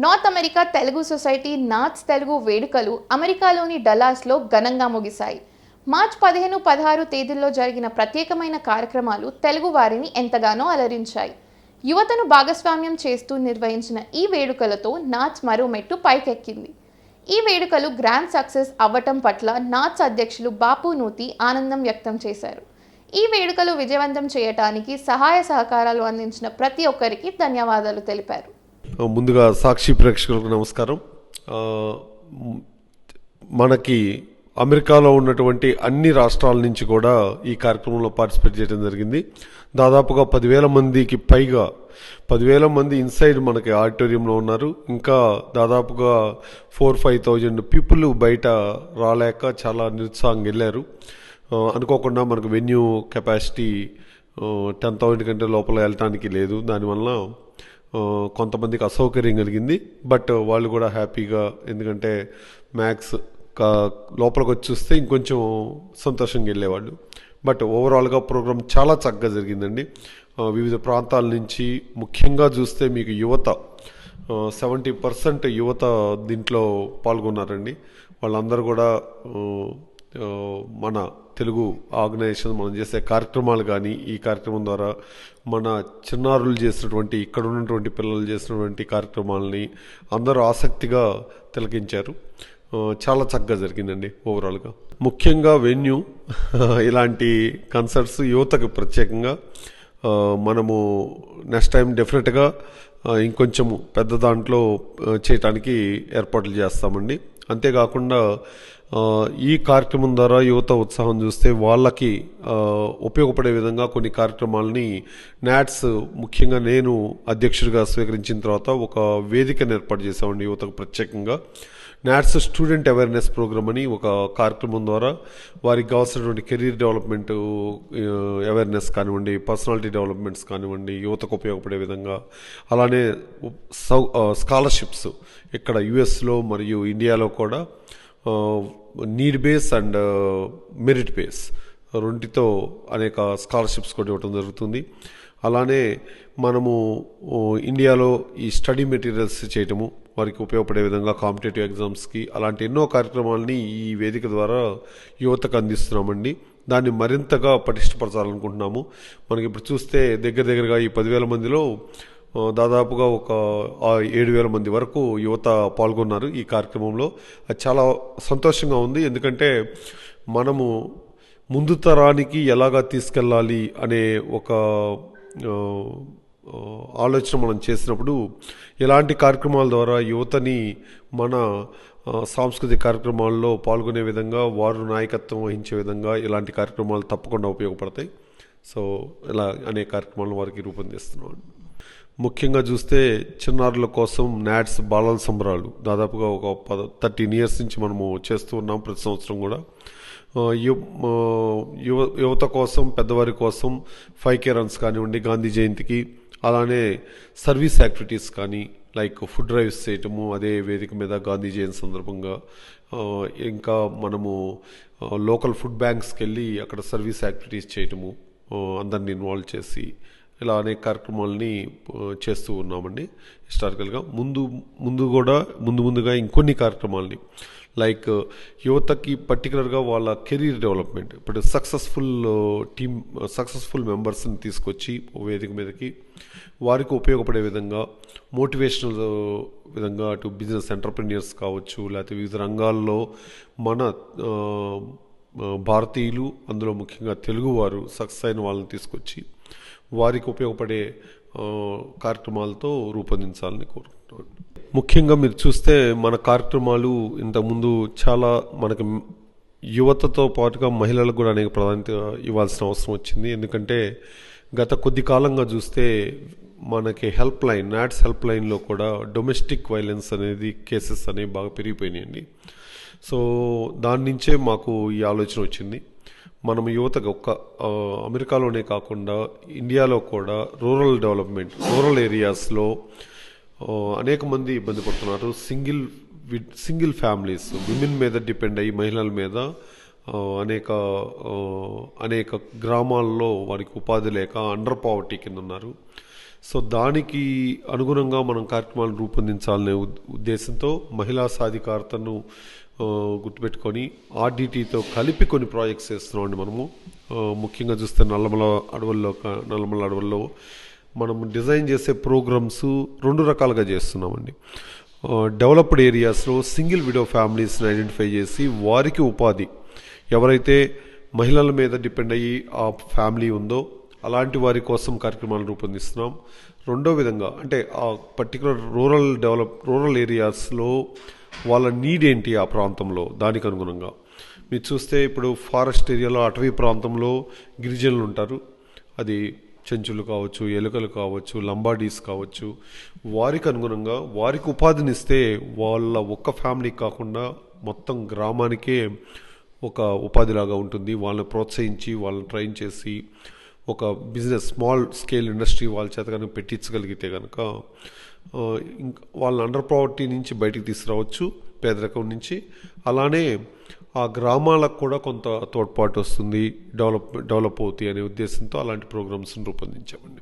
North America Telugu society NATS Telugu వేడుకలు అమెరికాలోని డల్లాస్లో ఘనంగా ముగిశాయి. మార్చి 15-16 తేదీల్లో జరిగిన ప్రత్యేకమైన కార్యక్రమాలు తెలుగు వారిని ఎంతగానో అలరించాయి. యువతను భాగస్వామ్యం చేస్తూ నిర్వహించిన ఈ వేడుకలతో నాట్స్ మరో మెట్టు పైకెక్కింది. ఈ వేడుకలు గ్రాండ్ సక్సెస్ అవ్వటం పట్ల నాట్స్ అధ్యక్షులు బాపు నూతి ఆనందం వ్యక్తం చేశారు. ఈ వేడుకలు విజయవంతం చేయటానికి సహాయ సహకారాలు అందించిన ప్రతి ఒక్కరికి ధన్యవాదాలు తెలిపారు. ముందుగా సాక్షి ప్రేక్షకులకు నమస్కారం. మనకి అమెరికాలో ఉన్నటువంటి అన్ని రాష్ట్రాల నుంచి కూడా ఈ కార్యక్రమంలో పార్టిసిపేట్ చేయడం జరిగింది. దాదాపుగా 10,000 మందికి పైగా 10,000 మంది ఇన్సైడ్ మనకి ఆడిటోరియంలో ఉన్నారు. ఇంకా దాదాపుగా 4,000-5,000 పీపుల్ బయట రాలేక చాలా నిరుత్సాహంగా వెళ్ళారు. అనుకోకుండా మనకు వెన్యూ కెపాసిటీ 10,000 కంటే లోపల వెళ్ళటానికి లేదు. దానివల్ల కొంతమందికి అసౌకర్యం కలిగింది. బట్ వాళ్ళు కూడా హ్యాపీగా, ఎందుకంటే మ్యాక్స్ లోపలికి వచ్చి చూస్తే ఇంకొంచెం సంతోషంగా వెళ్ళేవాళ్ళు. బట్ ఓవరాల్గా ప్రోగ్రామ్ చాలా చక్కగా జరిగిందండి. వివిధ ప్రాంతాల నుంచి ముఖ్యంగా చూస్తే మీకు యువత 70% యువత దీంట్లో పాల్గొన్నారండి. వాళ్ళందరూ కూడా మన తెలుగు ఆర్గనైజేషన్ మనం చేసే కార్యక్రమాలు కానీ, ఈ కార్యక్రమం ద్వారా మన చిన్నారులు చేసినటువంటి, ఇక్కడ ఉన్నటువంటి పిల్లలు చేసినటువంటి కార్యక్రమాలని అందరూ ఆసక్తిగా తిలకించారు. చాలా చక్కగా జరిగిందండి ఓవరాల్గా. ముఖ్యంగా వెన్యూ ఇలాంటి కన్సర్ట్స్ యువతకు ప్రత్యేకంగా మనము నెక్స్ట్ టైం డెఫినెట్గా ఇంకొంచెం పెద్ద దాంట్లో చేయటానికి ఏర్పాట్లు చేస్తామండి. అంతేకాకుండా ఈ కార్యక్రమం ద్వారా యువత ఉత్సాహం చూస్తే వాళ్ళకి ఉపయోగపడే విధంగా కొన్ని కార్యక్రమాలని నాట్స్, ముఖ్యంగా నేను అధ్యక్షుడిగా స్వీకరించిన తర్వాత ఒక వేదికను ఏర్పాటు చేసామండి యువతకు ప్రత్యేకంగా. నాట్స్ స్టూడెంట్ అవేర్నెస్ ప్రోగ్రామ్ అని ఒక కార్యక్రమం ద్వారా వారికి కావాల్సినటువంటి కెరీర్ డెవలప్మెంట్ అవేర్నెస్ కానివ్వండి, పర్సనాలిటీ డెవలప్మెంట్స్ కానివ్వండి, యువతకు ఉపయోగపడే విధంగా, అలానే స్కాలర్షిప్స్ ఇక్కడ యుఎస్లో మరియు ఇండియాలో కూడా need base and merit base రెండితో అనేక స్కాలర్షిప్స్ కూడా ఇవ్వడం జరుగుతుంది. అలానే మనము ఇండియాలో ఈ స్టడీ మెటీరియల్స్ చేయటము, వారికి ఉపయోగపడే విధంగా కాంపిటేటివ్ ఎగ్జామ్స్కి, అలాంటి ఎన్నో కార్యక్రమాలని ఈ వేదిక ద్వారా యువతకు అందిస్తున్నామండి. దాన్ని మరింతగా పటిష్టపరచాలనుకుంటున్నాము. మనకి ఇప్పుడు చూస్తే దగ్గరగా ఈ 10,000 మందిలో దాదాపుగా ఒక 7,000 మంది వరకు యువత పాల్గొన్నారు ఈ కార్యక్రమంలో. అది చాలా సంతోషంగా ఉంది. ఎందుకంటే మనము ముందు తరానికి ఎలాగా తీసుకెళ్ళాలి అనే ఒక ఆలోచన మనం చేసినప్పుడు ఇలాంటి కార్యక్రమాల ద్వారా యువతని మన సాంస్కృతిక కార్యక్రమాల్లో పాల్గొనే విధంగా, వారు నాయకత్వం వహించే విధంగా ఇలాంటి కార్యక్రమాలు తప్పకుండా ఉపయోగపడతాయి. సో ఇలా అనేక కార్యక్రమాలను వారికి రూపొందిస్తున్నాం. ముఖ్యంగా చూస్తే చిన్నారుల కోసం నాట్స్ బాలల సంబరాలు దాదాపుగా ఒక 13 years నుంచి మనము చేస్తూ ఉన్నాం. ప్రతి సంవత్సరం కూడా యువత కోసం, పెద్దవారి కోసం 5K రన్స్ కానివ్వండి, గాంధీ జయంతికి, అలానే సర్వీస్ యాక్టివిటీస్ కానీ లైక్ ఫుడ్ డ్రైవ్స్ చేయటము అదే వేదిక మీద గాంధీ జయంతి సందర్భంగా. ఇంకా మనము లోకల్ ఫుడ్ బ్యాంక్స్కి వెళ్ళి అక్కడ సర్వీస్ యాక్టివిటీస్ చేయటము, అందరిని ఇన్వాల్వ్ చేసి ఇలా అనేక కార్యక్రమాలని చేస్తూ ఉన్నామండి. హిస్టారికల్గా ముందుగా ఇంకొన్ని కార్యక్రమాలని లైక్ యువతకి పర్టికులర్గా వాళ్ళ కెరీర్ డెవలప్మెంట్, ఇప్పుడు సక్సెస్ఫుల్ మెంబర్స్ని తీసుకొచ్చి వేదిక మీదకి వారికి ఉపయోగపడే విధంగా, మోటివేషనల్ విధంగా, అటు బిజినెస్ ఎంటర్ప్రెన్యూర్స్ కావచ్చు, లేకపోతే వివిధ రంగాల్లో మన భారతీయులు, అందులో ముఖ్యంగా తెలుగువారు సక్సెస్ అయిన వాళ్ళని తీసుకొచ్చి వారికి ఉపయోగపడే కార్యక్రమాలతో రూపొందించాలని కోరుకుంటున్నాను. ముఖ్యంగా మీరు చూస్తే మన కార్యక్రమాలు ఇంతకుముందు చాలా మనకి యువతతో పాటుగా మహిళలకు కూడా అనేక ప్రాధాన్యత ఇవ్వాల్సిన అవసరం వచ్చింది. ఎందుకంటే గత కొద్ది కాలంగా చూస్తే మనకి నాట్స్ హెల్ప్ లైన్లో కూడా డొమెస్టిక్ వైలెన్స్ అనేది కేసెస్ అనేవి బాగా పెరిగిపోయినాయండి. సో దాని నుంచే మాకు ఈ ఆలోచన వచ్చింది. మనం యువతకు అమెరికాలోనే కాకుండా ఇండియాలో కూడా రూరల్ ఏరియాస్లో అనేక మంది ఇబ్బంది పడుతున్నారు. సింగిల్ ఫ్యామిలీస్, విమెన్ మీద డిపెండ్ అయ్యి, మహిళల మీద అనేక గ్రామాల్లో వారికి ఉపాధి లేక అండర్ పావర్టీ కింద ఉన్నారు. సో దానికి అనుగుణంగా మనం కార్యక్రమాలను రూపొందించాలనే ఉద్దేశంతో మహిళా సాధికారతను గుర్తుపెట్టుకొని ఆర్డిటీతో కలిపి కొన్ని ప్రాజెక్ట్స్ చేస్తున్నామండి మనము. ముఖ్యంగా చూస్తే నల్లమల అడవుల్లో మనం డిజైన్ చేసే ప్రోగ్రామ్స్ 2 రకాలుగా చేస్తున్నామండి. డెవలప్డ్ ఏరియాస్లో సింగిల్ విడో ఫ్యామిలీస్ని ఐడెంటిఫై చేసి వారికి ఉపాధి, ఎవరైతే మహిళల మీద డిపెండ్ అయ్యి ఆ ఫ్యామిలీ ఉందో అలాంటి వారి కోసం కార్యక్రమాలు రూపొందిస్తున్నాం. రెండో విధంగా అంటే ఆ పర్టికులర్ రూరల్ ఏరియాస్లో వాళ్ళ నీడ్ ఏంటి ఆ ప్రాంతంలో, దానికి అనుగుణంగా మీరు చూస్తే ఇప్పుడు ఫారెస్ట్ ఏరియాలో అటవీ ప్రాంతంలో గిరిజనులు ఉంటారు. అది చెంచులు కావచ్చు, ఎలుకలు కావచ్చు, లంబాడీస్ కావచ్చు. వారికి అనుగుణంగా వారికి ఉపాధినిస్తే వాళ్ళ ఒక్క ఫ్యామిలీకి కాకుండా మొత్తం గ్రామానికే ఒక ఉపాధిలాగా ఉంటుంది. వాళ్ళని ప్రోత్సహించి వాళ్ళని ట్రైన్ చేసి ఒక బిజినెస్, స్మాల్ స్కేల్ ఇండస్ట్రీ వాళ్ళ చేత కనుక పెట్టించగలిగితే కనుక ఇంకా వాళ్ళని అండర్ పావర్టీ నుంచి బయటికి తీసుకురావచ్చు, పేదరికం నుంచి. అలానే ఆ గ్రామాలకు కూడా కొంత తోడ్పాటు వస్తుంది, డెవలప్ అవుతాయి అనే ఉద్దేశంతో అలాంటి ప్రోగ్రామ్స్ని రూపొందించామండి.